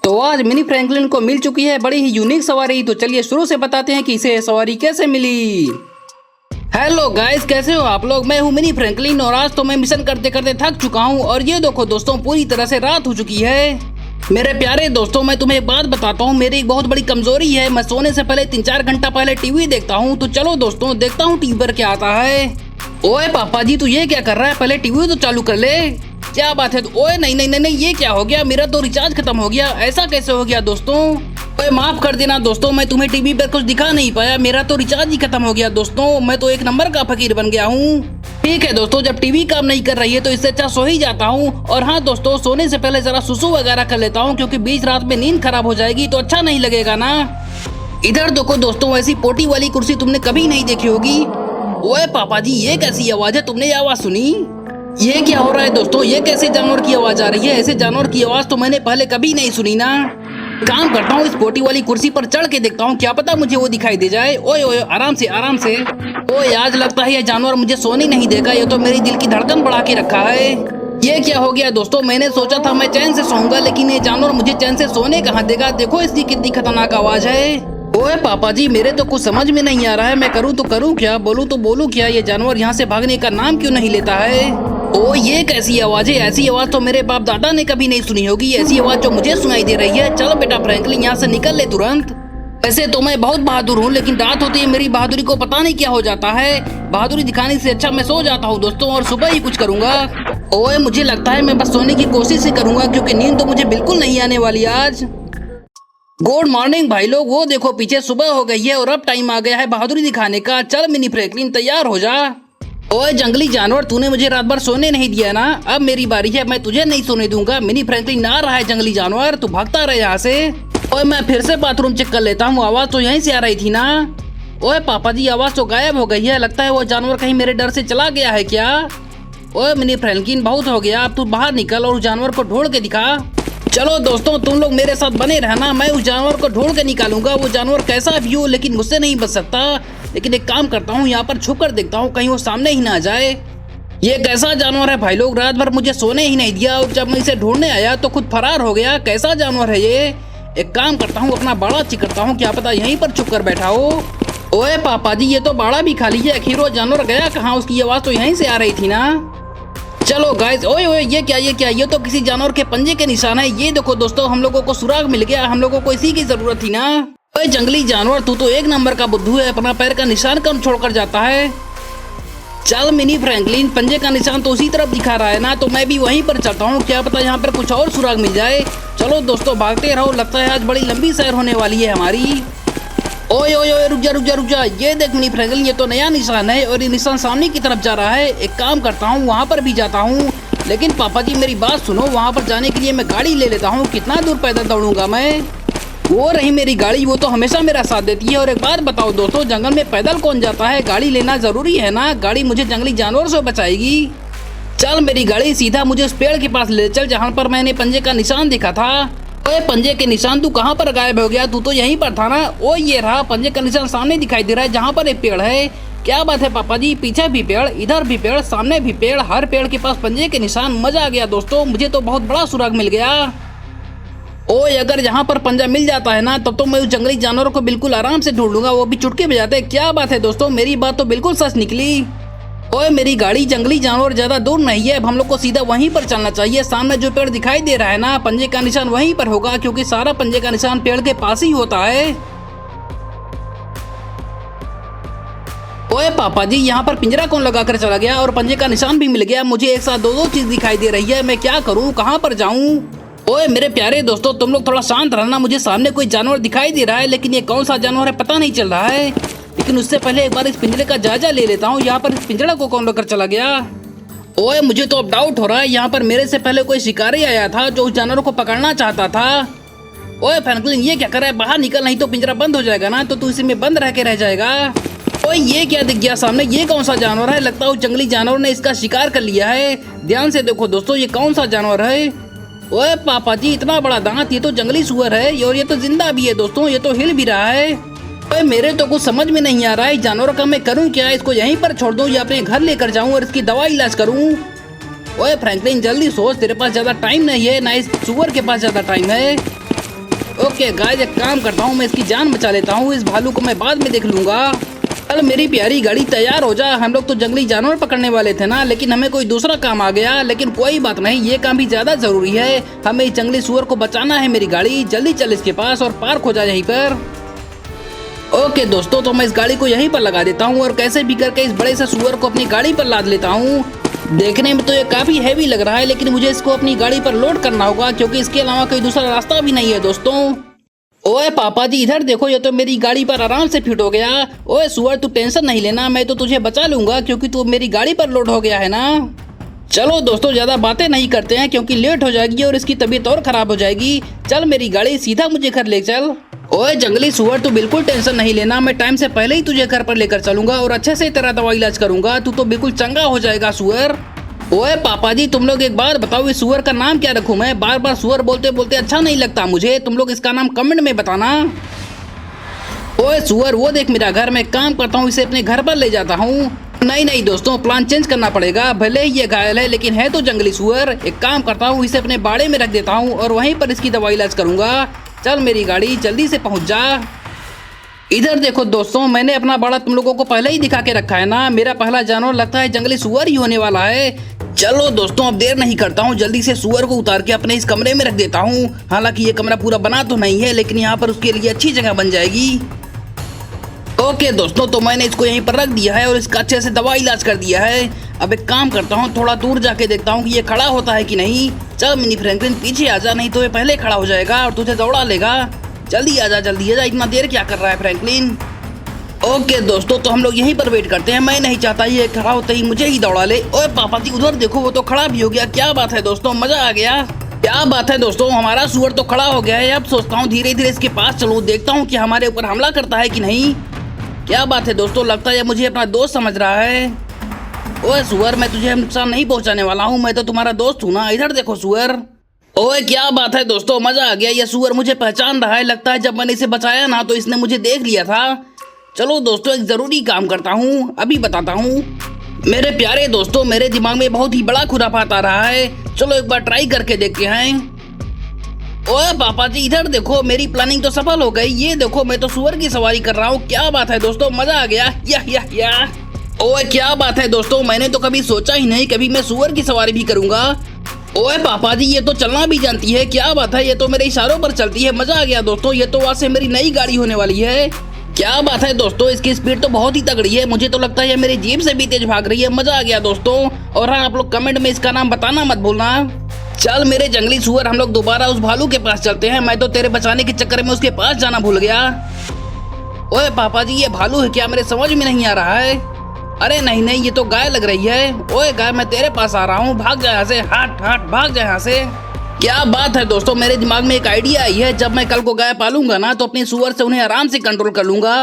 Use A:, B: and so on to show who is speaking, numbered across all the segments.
A: तो आज mini Franklin को मिल चुकी है बड़ी ही यूनिक सवारी। तो चलिए शुरू से बताते हैं कि इसे सवारी कैसे मिली। हेलो गाइस, कैसे हो आप लोग। मैं हूँ मिनी फ्रैंकलिन और आज तो मैं मिशन करते करते थक चुका हूँ और ये देखो दोस्तों पूरी तरह से रात हो चुकी है। मेरे प्यारे दोस्तों, मैं तुम्हें एक बात बताता हूँ, मेरी एक बहुत बड़ी कमजोरी है। मैं सोने से पहले 3-4 घंटा पहले टीवी देखता हूँ। तो चलो दोस्तों देखता हूँ टीवी पर क्या आता है। ओए पापा जी, तू ये क्या कर रहा है, पहले टीवी तो चालू कर ले। क्या बात है। ओए नहीं नहीं नहीं नहीं, ये क्या हो गया, मेरा तो रिचार्ज खत्म हो गया। ऐसा कैसे हो गया दोस्तों। ओए माफ कर देना दोस्तों, मैं तुम्हें टीवी पर कुछ दिखा नहीं पाया, मेरा तो रिचार्ज ही खत्म हो गया दोस्तों। मैं तो एक नंबर का फकीर बन गया हूँ। ठीक है दोस्तों, जब टीवी काम नहीं कर रही है तो इससे अच्छा सो ही जाता हूँ। और हाँ दोस्तों, सोने से पहले जरा सुसु वगैरह कर लेता हूँ, क्योंकि बीच रात में नींद खराब हो जाएगी तो अच्छा नहीं लगेगा ना। इधर देखो दोस्तों, ऐसी पोटी वाली कुर्सी तुमने कभी नहीं देखी होगी। ओए पापा जी, ये कैसी आवाज है, तुमने ये आवाज सुनी। ये क्या हो रहा है दोस्तों, ये कैसे जानवर की आवाज आ रही है। ऐसे जानवर की आवाज तो मैंने पहले कभी नहीं सुनी ना। काम करता हूँ, इस पोटी वाली कुर्सी पर चढ़ के देखता हूँ, क्या पता मुझे वो दिखाई दे जाए। ओए ओए, आराम से आराम से। ओए आज लगता है ये जानवर मुझे सोने नहीं देगा, ये तो मेरी दिल की धड़कन बढ़ा के रखा है। ये क्या हो गया दोस्तों, मैंने सोचा था मैं चैन से सोऊंगा, लेकिन ये जानवर मुझे चैन से सोने कहाँ देगा। देखो इसकी कितनी खतरनाक आवाज है। ओए पापा जी, मेरे तो कुछ समझ में नहीं आ रहा है, मैं करूँ तो करूँ क्या, बोलूँ तो बोलूँ क्या। ये जानवर यहाँ से भागने का नाम क्यों नहीं लेता है। ओ ये कैसी आवाज है, ऐसी आवाज तो मेरे बाप दादा ने कभी नहीं सुनी होगी। ऐसी आवाज जो मुझे सुनाई दे रही है। चलो बेटा फ्रैंकलिन, यहाँ से निकल ले तुरंत। वैसे तो मैं बहुत बहादुर हूँ, लेकिन रात होती है मेरी बहादुरी को पता नहीं क्या हो जाता है। बहादुरी दिखाने से अच्छा मैं सो जाता हूँ दोस्तों, और सुबह ही कुछ करूंगा। ओए मुझे लगता है मैं बस सोने की कोशिश ही करूंगा, क्योंकि नींद तो मुझे बिल्कुल नहीं आने वाली आज। गुड मॉर्निंग भाई लोग, वो देखो पीछे सुबह हो गई है और अब टाइम आ गया है बहादुरी दिखाने का। चल मिनी फ्रैंकलिन तैयार हो जा। ओए जंगली जानवर, तूने मुझे रात भर सोने नहीं दिया ना, अब मेरी बारी है, मैं तुझे नहीं सोने दूंगा। मिनी फ्रैंकलिन आ रहा है जंगली जानवर, तू भागता रहे यहाँ से। ओए मैं फिर से बाथरूम चेक कर लेता हूँ, आवाज तो यहीं से आ रही थी ना। ओए पापा जी, आवाज तो गायब हो गई है, लगता है वो जानवर कहीं मेरे डर से चला गया है क्या। ओए मिनी फ्रैंकलिन, बहुत हो गया, अब तू बाहर निकल और उस जानवर को ढूंढ के दिखा। चलो दोस्तों तुम लोग मेरे साथ बने रहना, मैं उस जानवर को ढूंढ के निकालूंगा। वो जानवर कैसा भी हो लेकिन मुझसे नहीं बच सकता। लेकिन एक काम करता हूँ, यहाँ पर छुप कर देखता हूँ, कहीं वो सामने ही ना आ जाए। ये कैसा जानवर है भाई लोग, रात भर मुझे सोने ही नहीं दिया, और जब मैं इसे ढूंढने आया तो खुद फरार हो गया। कैसा जानवर है ये। एक काम करता हूँ, अपना बाड़ा चिकरता हूँ, क्या पता यहीं पर छुप कर बैठा हो। ओए पापा जी, ये तो बाड़ा भी खाली है, आखिर वो जानवर गया कहाँ, उसकी आवाज तो यहीं से आ रही थी ना। चलो गाइस, ओए ओए ये क्या, ये तो किसी जानवर के पंजे के निशान है। ये देखो दोस्तों, हम लोगों को सुराग मिल गया, हम लोगों को इसी की जरूरत थी ना। ओए जंगली जानवर, तू तो एक नंबर का बुद्धू है, अपना पैर का निशान कम छोड़कर जाता है। चल मिनी फ्रैंकलिन, पंजे का निशान तो उसी तरफ दिखा रहा है ना, तो मैं भी वहीं पर चलता हूँ, क्या पता यहाँ पर कुछ और सुराग मिल जाए। चलो दोस्तों भागते रहो, लगता है आज बड़ी लंबी सैर होने वाली है हमारी। ओए ओए ओए, रुक जा रुक जा रुक जा, ये देख मिनी फ्रैंकलिन, ये तो नया निशान है और ये निशान सामने की तरफ जा रहा है। एक काम करता हूँ, वहाँ पर भी जाता हूँ। लेकिन पापा जी मेरी बात सुनो, वहाँ पर जाने के लिए मैं गाड़ी ले लेता हूँ, कितना दूर पैदल दौड़ूंगा मैं। वो रही मेरी गाड़ी, वो तो हमेशा मेरा साथ देती है। और एक बात बताओ दोस्तों, जंगल में पैदल कौन जाता है, गाड़ी लेना जरूरी है ना, गाड़ी मुझे जंगली जानवर से बचाएगी। चल मेरी गाड़ी सीधा मुझे उस पेड़ के पास ले चल, जहाँ पर मैंने पंजे का निशान देखा था। ओए पंजे के निशान, तू कहाँ पर गायब हो गया, तू तो यहीं पर था ना। ओ ये रहा पंजे का निशान, सामने दिखाई दे रहा है, जहाँ पर एक पेड़ है। क्या बात है पापा जी, पीछे भी पेड़, इधर भी पेड़, सामने भी पेड़, हर पेड़ के पास पंजे के निशान। मजा आ गया दोस्तों, मुझे तो बहुत बड़ा सुराग मिल गया। ओए अगर यहाँ पर पंजा मिल जाता है ना, तब तो मैं उस जंगली जानवर को बिल्कुल आराम से ढूंढ लूंगा, वो भी चुटकी बजाते। क्या बात है दोस्तों, मेरी बात तो बिल्कुल सच निकली। ओए मेरी गाड़ी, जंगली जानवर ज्यादा दूर नहीं है, अब हम लोग को सीधा वहीं पर चलना चाहिए। सामने जो पेड़ दिखाई दे रहा है ना, पंजे का निशान वहीं पर होगा, क्योंकि सारा पंजे का निशान पेड़ के पास ही होता है। ओए पापा जी, यहाँ पर पिंजरा कौन लगा कर चला गया, और पंजे का निशान भी मिल गया। मुझे एक साथ दो चीज दिखाई दे रही है, मैं क्या करूँ, कहाँ पर जाऊँ। ओए मेरे प्यारे दोस्तों, तुम लोग थोड़ा शांत रहना, मुझे सामने कोई जानवर दिखाई दे रहा है, लेकिन ये कौन सा जानवर है पता नहीं चल रहा है। लेकिन उससे पहले एक बार इस पिंजरे का जायजा ले लेता हूँ, यहाँ पर इस पिंजरा को कौन लेकर चला गया। ओए मुझे तो अब डाउट हो रहा है, यहाँ पर मेरे से पहले कोई शिकारी आया था जो उस जानवर को पकड़ना चाहता था। ओए फ्रैंकलिन, ये क्या कर रहा है, बाहर निकल, नहीं तो पिंजरा बंद हो जाएगा ना, तो तू इसी में बंद रह के रह जाएगा। ओए ये क्या दिख गया सामने, ये कौन सा जानवर है, लगता है उस जंगली जानवर ने इसका शिकार कर लिया है। ध्यान से देखो दोस्तों, ये कौन सा जानवर है। ओए पापा जी, इतना बड़ा दांत, ये तो जंगली सुअर है, और ये तो जिंदा भी है दोस्तों, ये तो हिल भी रहा है। ओए मेरे तो कुछ समझ में नहीं आ रहा है, जानवर का मैं करूं क्या, इसको यहीं पर छोड़ दूं या अपने घर लेकर जाऊं और इसकी दवा इलाज करूं। ओए फ्रैंकलिन जल्दी सोच, तेरे पास ज्यादा टाइम नहीं है, ना इस सुअर के पास ज्यादा टाइम है। ओके गाइस, एक काम करता हूँ, मैं इसकी जान बचा लेता हूँ। इस भालू को मैं बाद में देख लूंगा। चल मेरी प्यारी गाड़ी तैयार हो जा। हम लोग तो जंगली जानवर पकड़ने वाले थे ना, लेकिन हमें कोई दूसरा काम आ गया। लेकिन कोई बात नहीं, ये काम भी ज्यादा जरूरी है। हमें इस जंगली सुअर को बचाना है। मेरी गाड़ी जल्दी चल इसके पास और पार्क हो जाए यहीं पर। ओके दोस्तों, तो मैं इस गाड़ी को यहीं पर लगा देता हूँ और कैसे भी करके इस बड़े से सुअर को अपनी गाड़ी पर लाद लेता हूँ। देखने में तो ये काफी हैवी लग रहा है, लेकिन मुझे इसको अपनी गाड़ी पर लोड करना होगा, क्योंकि इसके अलावा कोई दूसरा रास्ता भी नहीं है दोस्तों। ओए पापा जी, इधर देखो, ये तो मेरी गाड़ी पर आराम से फिट हो गया। ओए सुअर, तू टेंशन नहीं लेना, मैं तो तुझे बचा लूंगा, क्योंकि तू मेरी गाड़ी पर लोड हो गया है ना। चलो दोस्तों, ज्यादा बातें नहीं करते हैं, क्योंकि लेट हो जाएगी और इसकी तबीयत और खराब हो जाएगी। चल मेरी गाड़ी सीधा मुझे घर ले चल। ओए जंगली सुअर, तू बिल्कुल टेंशन नहीं लेना, मैं टाइम से पहले ही तुझे घर पर लेकर चलूंगा और अच्छे से तेरा दवा इलाज करूंगा। तू तो बिल्कुल चंगा हो जाएगा सुअर। ओए पापा जी, तुम लोग एक बार बताओ, इस सुअर का नाम क्या रखूं मैं? बार बार सुअर बोलते बोलते अच्छा नहीं लगता मुझे। तुम लोग इसका नाम कमेंट में बताना। ओए सुअर, वो देख मेरा घर। मैं काम करता हूँ, इसे अपने घर पर ले जाता हूँ। नहीं दोस्तों, प्लान चेंज करना पड़ेगा। भले ही ये घायल है, लेकिन है तो जंगली सुअर। एक काम करता हूँ, इसे अपने बाड़े में रख देता हूँ और वहीं पर इसकी दवा इलाज करूंगा। चल मेरी गाड़ी जल्दी से पहुंच जा। इधर देखो दोस्तों, मैंने अपना बाड़ा तुम लोगों को पहले ही दिखा के रखा है ना। मेरा पहला जानवर लगता है जंगली सुअर ही होने वाला है। चलो दोस्तों, अब देर नहीं करता हूँ, जल्दी से सुअर को उतार के अपने इस कमरे में रख देता हूँ। हालांकि ये कमरा पूरा बना तो नहीं है, लेकिन यहाँ पर उसके लिए अच्छी जगह बन जाएगी। ओके दोस्तों, तो मैंने इसको यहीं पर रख दिया है और इसका अच्छे से दवा इलाज कर दिया है। अब एक काम करता हूँ, थोड़ा दूर जाके देखता हूँ कि ये खड़ा होता है कि नहीं। चल मिनी फ्रैंकलिन, पीछे आ जा, नहीं तो ये पहले खड़ा हो जाएगा और तुझे दौड़ा लेगा। जल्दी आ जा, जल्दी आ जा। इतना देर क्या कर रहा है फ्रैंकलिन? ओके दोस्तों, तो हम लोग यहीं पर वेट करते हैं। मैं नहीं चाहता ये खड़ा होते ही मुझे ही दौड़ा ले। ओए पापा जी, उधर देखो, वो तो खड़ा भी हो गया। क्या बात है दोस्तों, मजा आ गया। क्या बात है दोस्तों, हमारा सुअर तो खड़ा हो गया है। अब सोचता हूँ धीरे धीरे इसके पास चलूं, देखता हूँ कि हमारे ऊपर हमला करता है कि नहीं। क्या बात है दोस्तों, लगता है मुझे अपना दोस्त समझ रहा है। ओए सुअर, मैं तुझे नुकसान नहीं पहुंचाने वाला हूँ, मैं तो तुम्हारा दोस्त हूँ ना। इधर देखो सुअर। ओए क्या बात है दोस्तों, मजा आ गया। ये सुअर मुझे पहचान रहा है। लगता है जब मैंने इसे बचाया ना, तो इसने मुझे देख लिया था। चलो दोस्तों, एक जरूरी काम करता हूँ, अभी बताता हूँ। मेरे प्यारे दोस्तों, मेरे दिमाग में बहुत ही बड़ा खुरापात आ रहा है। चलो एक बार ट्राई करके देखते हैं। ओए पापा जी, इधर देखो, मेरी प्लानिंग तो सफल हो गई। ये देखो, मैं तो सुअर की सवारी कर रहा हूँ। क्या बात है दोस्तों, मजा आ गया। या ओए क्या बात है दोस्तों, मैंने तो कभी सोचा ही नहीं कभी मैं सुअर की सवारी भी करूंगा। ओए पापा जी, ये तो चलना भी जानती है। क्या बात है, ये तो मेरे इशारों पर चलती है। मजा आ गया दोस्तों, ये तो आज से मेरी नई गाड़ी होने वाली है। क्या बात है दोस्तों, इसकी स्पीड तो बहुत ही तगड़ी है। मुझे तो लगता है ये मेरी जीप से भी तेज भाग रही है। मजा आ गया दोस्तों। और हाँ, आप लोग कमेंट में इसका नाम बताना मत भूलना। चल मेरे जंगली सुअर, हम लोग दोबारा उस भालू के पास चलते हैं। मैं तो तेरे बचाने के चक्कर में उसके पास जाना भूल गया। ओए पापा जी, ये भालू है क्या? मेरे समझ में नहीं आ रहा है। अरे नहीं, ये तो गाय लग रही है। ओए गाय, मैं तेरे पास आ रहा हूँ, भाग जा यहाँ से। हट भाग जा यहाँ से। क्या बात है दोस्तों, मेरे दिमाग में एक आइडिया आई है। जब मैं कल को गाय पालूंगा ना, तो अपनी सुअर से उन्हें आराम से कंट्रोल कर लूंगा।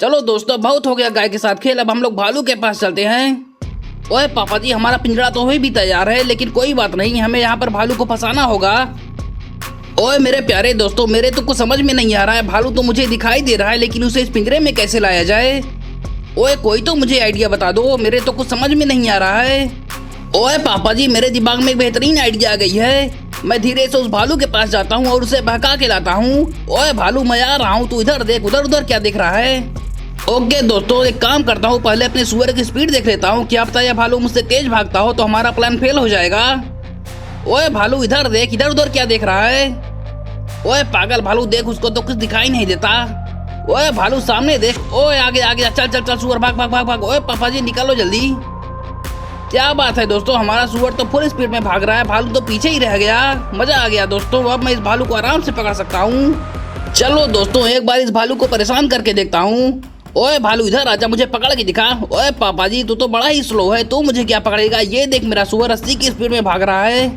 A: चलो दोस्तों, बहुत हो गया गाय के साथ खेल। अब हम लोग भालू के पास चलते हैं। ओए पापा जी, हमारा पिंजरा तो भी तैयार है, लेकिन कोई बात नहीं, हमें यहाँ पर भालू को फंसाना होगा। ओए मेरे प्यारे दोस्तों, मेरे तो कुछ समझ में नहीं आ रहा है। भालू तो मुझे दिखाई दे रहा है, लेकिन उसे इस पिंजरे में कैसे लाया जाए? ओए कोई तो मुझे आइडिया बता दो, मेरे तो कुछ समझ में नहीं आ रहा है। ओए पापा जी, मेरे दिमाग में एक बेहतरीन आइडिया आ गई है। मैं धीरे से उस भालू के पास जाता हूँ और उसे बहका के लाता हूँ। ओए भालू, मैं आ रहा हूँ, तू इधर देख। उधर क्या देख रहा है? ओके दोस्तों, एक काम करता हूँ, पहले अपने सुअर की स्पीड देख लेता हूँ। क्या पता यह भालू मुझसे तेज भागता हो तो हमारा प्लान फेल हो जाएगा। ओए भालू, इधर देख। इधर क्या देख रहा है? ओए पागल भालू, देख, उसको तो कुछ दिखाई नहीं देता। ओए भालू, सामने देख। ओए आगे चल सुअर, भाग। ओए पापा जी, निकालो जल्दी। क्या बात है दोस्तों, हमारा सुअर तो फुल स्पीड में भाग रहा है, भालू तो पीछे ही रह गया। मजा आ गया दोस्तों, अब मैं इस भालू को आराम से पकड़ सकता हूँ। चलो दोस्तों, एक बार इस भालू को परेशान करके देखता हूँ। ओए भालू, इधर आजा, मुझे पकड़ के दिखा। ओए पापा जी, तू तो बड़ा ही स्लो है, तू मुझे क्या पकड़ेगा? ये देख, मेरा सुअर 80 की स्पीड में भाग रहा है।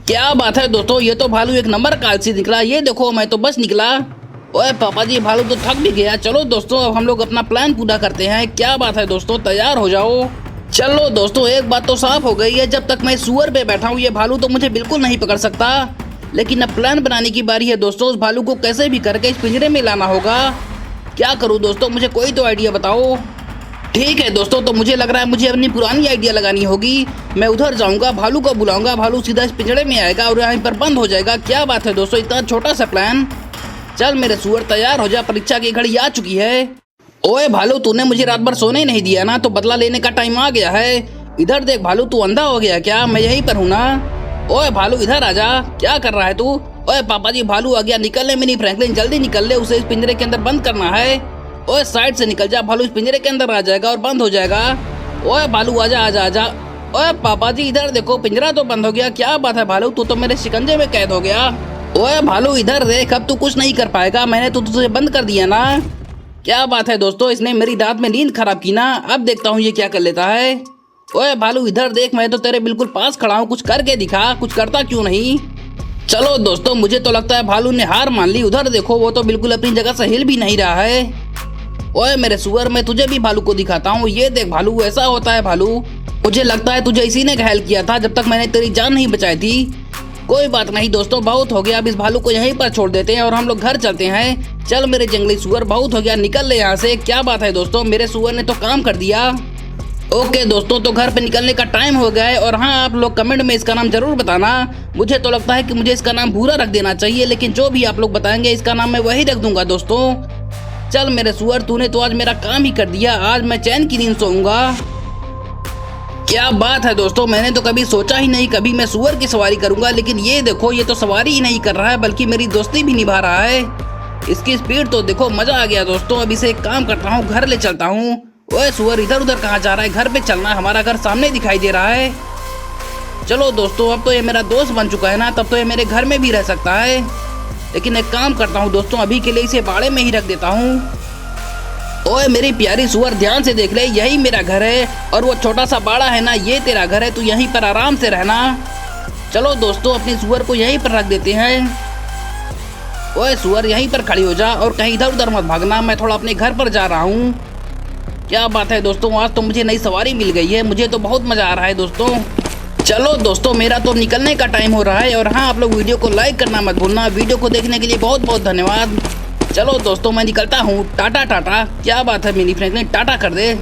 A: क्या बात है दोस्तों, ये तो भालू एक नंबर का आलसी निकला। ये देखो, मैं तो बस निकला। ओए पापा जी, भालू तो थक भी गया। चलो दोस्तों, अब हम लोग अपना प्लान पूरा करते हैं। क्या बात है दोस्तों, तैयार हो जाओ। चलो दोस्तों, एक बात तो साफ हो गई है, जब तक मैं सुअर पे बैठा हूँ ये भालू तो मुझे बिल्कुल नहीं पकड़ सकता। लेकिन अब प्लान बनाने की बारी है दोस्तों। उस भालू को कैसे भी करके इस पिंजरे में लाना होगा। क्या करूँ दोस्तों, मुझे कोई तो आइडिया बताओ। ठीक है दोस्तों, तो मुझे लग रहा है मुझे अपनी पुरानी आइडिया लगानी होगी। मैं उधर जाऊंगा, भालू को बुलाऊंगा, भालू सीधा इस पिंजरे में आएगा और यहाँ पर बंद हो जाएगा। क्या बात है दोस्तों, इतना छोटा सा प्लान। चल मेरे सुअर तैयार हो जा, परीक्षा की घड़ी आ चुकी है। ओए भालू, तूने मुझे रात भर सोने नहीं दिया ना, तो बदला लेने का टाइम आ गया है। इधर देख भालू, तू अंधा हो गया क्या? मैं यहीं पर हूँ ना। ओए भालू इधर आजा, क्या कर रहा है तू? ओए पापा जी, भालू आ गया, निकल ले मिनी फ्रैंकलिन, जल्दी निकल ले, उसे इस पिंजरे के अंदर बंद करना है। ओए साइड से निकल जा, भालू इस पिंजरे के अंदर आ जाएगा और बंद हो जाएगा। ओए भालू आजा आजा आजा। ओए पापा जी इधर देखो, पिंजरा तो बंद हो गया। क्या बात है भालू, तू तो मेरे शिकंजे में कैद हो गया। ओए भालू इधर देख, अब तू कुछ नहीं कर पाएगा, मैंने तो तुझे बंद कर दिया ना। क्या बात है दोस्तों, इसने मेरी रात में नींद खराब की ना। अब देखता हूँ ये क्या कर लेता है। ओए भालू इधर देख, मैं तो तेरे बिल्कुल पास खड़ा हूँ, कुछ करके दिखा, कुछ करता क्यों नहीं। चलो दोस्तों, मुझे तो लगता है भालू ने हार मान ली। उधर देखो, वो तो बिल्कुल अपनी जगह से हिल भी नहीं रहा है। ओए मेरे सुअर, मैं तुझे भी भालू को दिखाता हूँ। ये देख भालू, ऐसा होता है भालू। मुझे लगता है तुझे इसी ने घायल किया था, जब तक मैंने तेरी जान नहीं बचाई थी। कोई बात नहीं दोस्तों, बहुत हो गया, अब इस भालू को यहीं पर छोड़ देते हैं और हम लोग घर चलते हैं। चल मेरे जंगली सुअर, बहुत हो गया, निकल ले यहाँ से। क्या बात है दोस्तों, मेरे सुअर ने तो काम कर दिया। ओके दोस्तों, तो घर पे निकलने का टाइम हो गया है। और हाँ, आप लोग कमेंट में इसका नाम जरूर बताना। मुझे तो लगता है कि मुझे इसका नाम भूरा रख देना चाहिए, लेकिन जो भी आप लोग बताएंगे इसका नाम मैं वही रख दूंगा दोस्तों। चल मेरे सुअर, तूने तो आज मेरा काम ही कर दिया, आज मैं चैन की नींद सोऊंगा। क्या बात है दोस्तों, मैंने तो कभी सोचा ही नहीं कभी मैं सुअर की सवारी करूंगा, लेकिन ये देखो, ये तो सवारी ही नहीं कर रहा है बल्कि मेरी दोस्ती भी निभा रहा है। इसकी स्पीड तो देखो, मजा आ गया दोस्तों। अब इसे एक काम करता हूँ, घर ले चलता हूँ। ओए सुअर, इधर उधर कहाँ जा रहा है? घर पे चलना है, हमारा घर सामने दिखाई दे रहा है। चलो दोस्तों, अब तो ये मेरा दोस्त बन चुका है ना, तब तो ये मेरे घर में भी रह सकता है। लेकिन एक काम करता हूँ दोस्तों, अभी के लिए इसे बाड़े में ही रख देता हूँ। ओए मेरी प्यारी सुअर, ध्यान से देख ले, यही मेरा घर है और वो छोटा सा बाड़ा है ना, ये तेरा घर है। तू यहीं पर आराम से रहना। चलो दोस्तों, अपनी सुअर को यहीं पर रख देते हैं। ओए सुअर, यहीं पर खड़ी हो जा और कहीं इधर उधर मत भागना, मैं थोड़ा अपने घर पर जा रहा हूँ। क्या बात है दोस्तों, आज तो मुझे नई सवारी मिल गई है, मुझे तो बहुत मजा आ रहा है दोस्तों। चलो दोस्तों, मेरा तो निकलने का टाइम हो रहा है। और हाँ, आप लोग वीडियो को लाइक करना मत भूलना। वीडियो को देखने के लिए बहुत बहुत धन्यवाद। चलो दोस्तों, मैं निकलता हूँ, टाटा टाटा। क्या बात है मिनी फ्रैंकलिन, टाटा कर दे।